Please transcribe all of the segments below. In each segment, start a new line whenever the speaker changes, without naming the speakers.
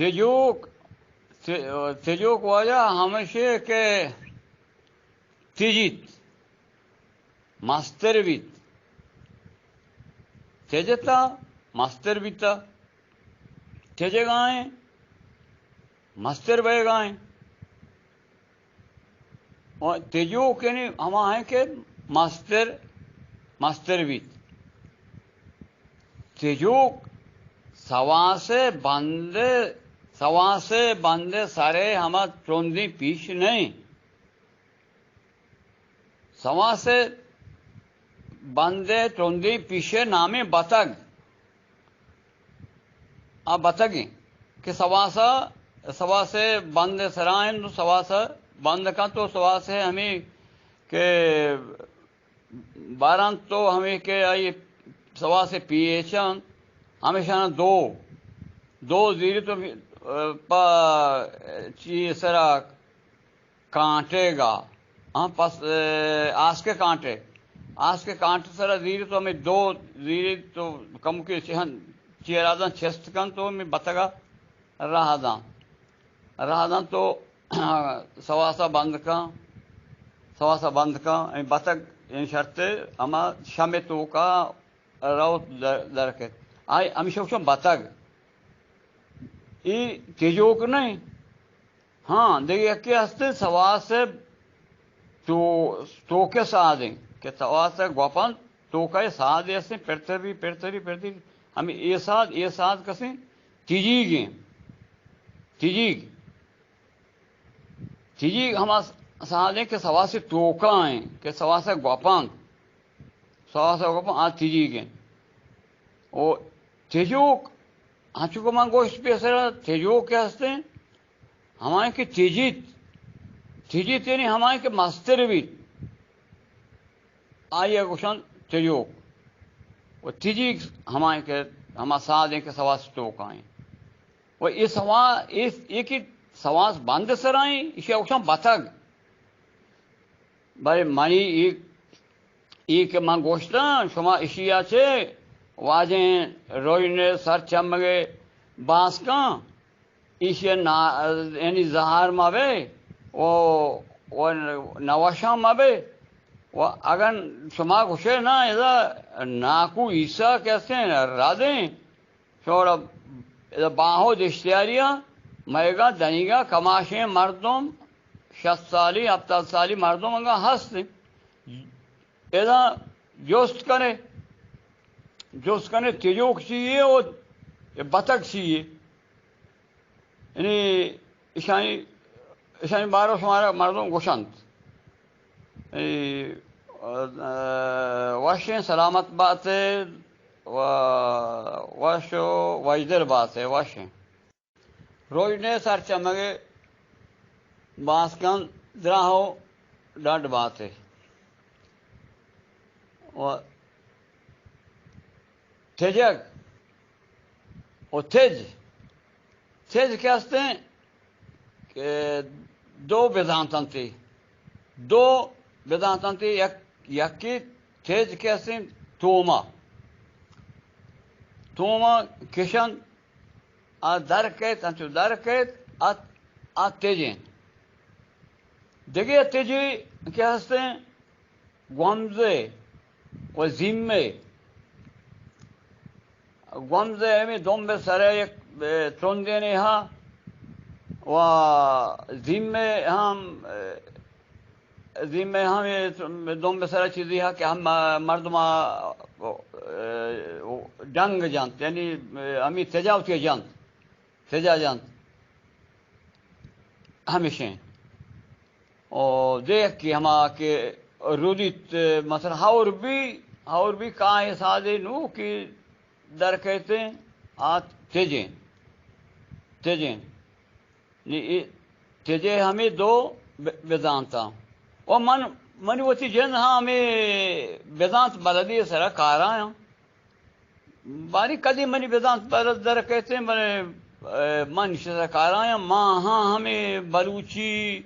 تجوک وجہ ہمیشہ کہ تجیت مستر بیت تجتا مستر بیتا تجے گائیں مستر بے گائیں اور تجوک یعنی ہم ہیں کہ مستر بیت تجوک سواسے بندے سارے ہما چوندی پیش نہیں سواسے بندے چوندی پیشے نامی بتگ بتگیں کہ سواسے بندے سرائیں تو سواسا بند کا تو سواسے ہمیں کہ باران تو ہمیں کہ آئی سواسے پیشن ہمیشہ دو زیری تو چیز سرا کانٹے گا پس آس کے کانٹے سرا زیری تو ہمیں دو زیری تو کم کے چیرادان چست کن تو ہمیں بتگا راہ دان تو سواسا بند کا بتگ ان شرط اما شم تو کا روت درکے آئی ہمیشہ وچھو بتگ ای تیجوک نہیں ہاں دیکھیے کہ ہستے سواسے تو کے سادیں کہ سواسے گوپن تو کا ساد ایسے پرتری ہمیں یہ ساد کسیں تیجیگ ہم سادیں کہ سواسے توکا ہیں کہ سواسے گوپن تیجیگ اور تیجوک ہچو کو مانگو اس پہ سر تیجوک کیا ہستے ہیں ہمارے کہ تیجیت یعنی ہمارے کہ مستر بھی آئیے گوشن تیجوک وہ تیجیگ ہمارے کہ ہم ساتھ ہیں کہ سواس توک آئیں وہ ایک سواس بند سر آئیں اسے گوشن بتگ بھائی منی ایک من گوشتا شما اشیا چھے واجیں روئنے سر چمگے باس کان ایشی یعنی زہار مابے و نواشان مابے و اگر شما گوشے نا ایسا ناکو عیسیٰ کیسے ہیں رادیں شورا باہو دشتیاریا میگا دنیگا کماشیں مردم 60 سالی 70 سالی مردم انگا ہستیں ایسا جوست کرنے تیجوک چاہیے اور بتگ چاہیے یعنی ایشانی بارو شمارا مردم گوشند واشیں سلامت بات ہے واشو وجدر بات ہے واشیں روشنے سر چمگے باسکن دراہو ڈانٹ بات ہے تھجگ اور تھج کیا ہستے ہیں کہ دو بیدانتن تھی یکی تھج کیا ہستے ہیں توما کشن درکیت تیجین دیکھیے تیجی کیا ہستے ہیں گومزے و زیمے گومزے ہمیں دوم بے سرے ایک چوندینے ہاں و زیمے ہم دوم بے سرے چیزی ہاں کہ ہم مردمہ جنگ جانت یعنی ہمیں تجاوتی جانت ہمیشہ اور دیکھ کہ ہما کہ رودیت مثلا ہور بھی کائیں سادے نو کہ در کہتے ہیں تیجے ہمیں دو بیدانتا اور منی وچی جن ہاں ہمیں بیدانت بلدی سرا کارا ہیں باری کدی منی بیدانت بلد در کہتے ہیں من سرا کارا ہیں ماں ہاں ہمیں بلوچی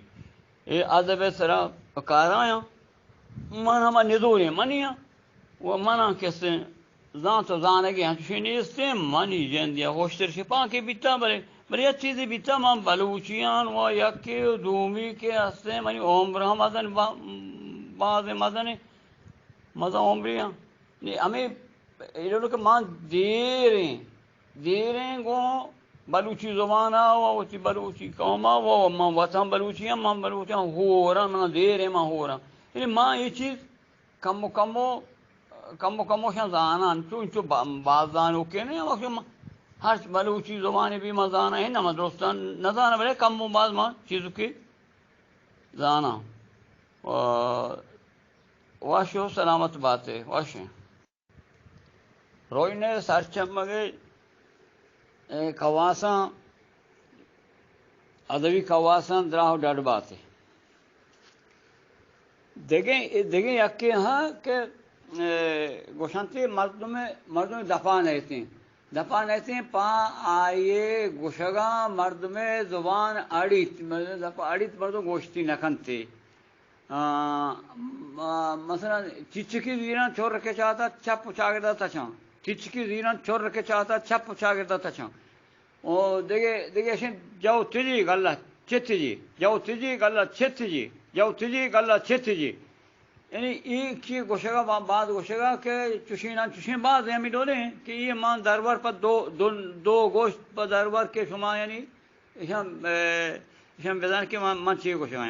ادب سرا کارا ہیں من ہما ندوری منی ہیں وہ منا کیسے زان تو زانگی ہم چشینی استے منی جن دیا ہوشتر شپا کے بیتا بلے بری چیزی بھی تمام بلوچیان و یکی دومی کے ہستے منی عمرہ مدن بعض مدن مزہ عمریاں ہمیں یہ لوگ ماں دیریں گو بلوچی زبان وہ بلوچی قوم وہ ماں وطن بلوچیاں ماں بلوچیاں ہو رہا ماں دیریں ماں ہو رہا یعنی ماں یہ چیز کمو شان زانان چون بعض زانو کے نہیں وقت ہر بلوچی زبان بھی ماں زانا ہے نہ دوستان نہ زانا بڑے کم بعض ماں چیزوں کی زانا واشو سلامت بات ہے واش روئی نے سرچم مگے کواساں ادبی کواساں دراہ ڈاڈ بات ہے دیکھیں یکی ہاں کہ گوشنتی مردم دفاع رہتے ہیں پا آئیے گوشگا مردم زبان اڑیت مردم گوشتی نکنتے مثلا چچکی زیران چور رکھے چاہتا چھپ چاگردہ تچاں چچکی زیران چور رکھے چاہتا چھپ چاگردہ تچاں اور دیکھے ایسے جاؤ تجی گلہ چت جی جاؤ تجی گلہ چت جی جاؤ تجی گلہ چت جی یعنی ایک چیز گوشگا بعد گوشگا کہ چشین بعض ہمیں ڈولے ہیں کہ یہ مان دربار پر دو گوشت پر دربار کے شما یعنی ایشان بیدان کے مان چیئے گوشگا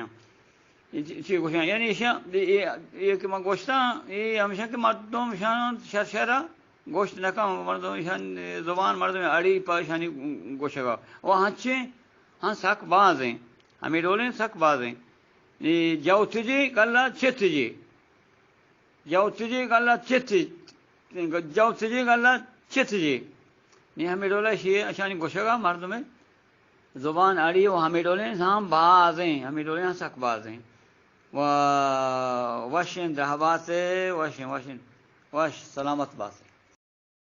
یعنی یہ کہ گوشتاں یہ ہمیشہ کہ مردم شرشرہ گوشت نکا مردم زبان مردم اڑی پریشانی گوشگا وہ ہاں سک باز ہیں ہمیں ڈولیں سک باز ہیں جاؤ تجی گلہ چت جی جاؤ تجی گلہ چت جاؤ تجی گلہ چت جی نہیں ہمیں ڈولے شیئے اشانی گوشگا مردم زبان اڑی وہ ہمیں ڈولیں ہاں باز ہیں ہمیں ڈولیں ہاں سک باز ہیں وشن دہبات وش سلامت بات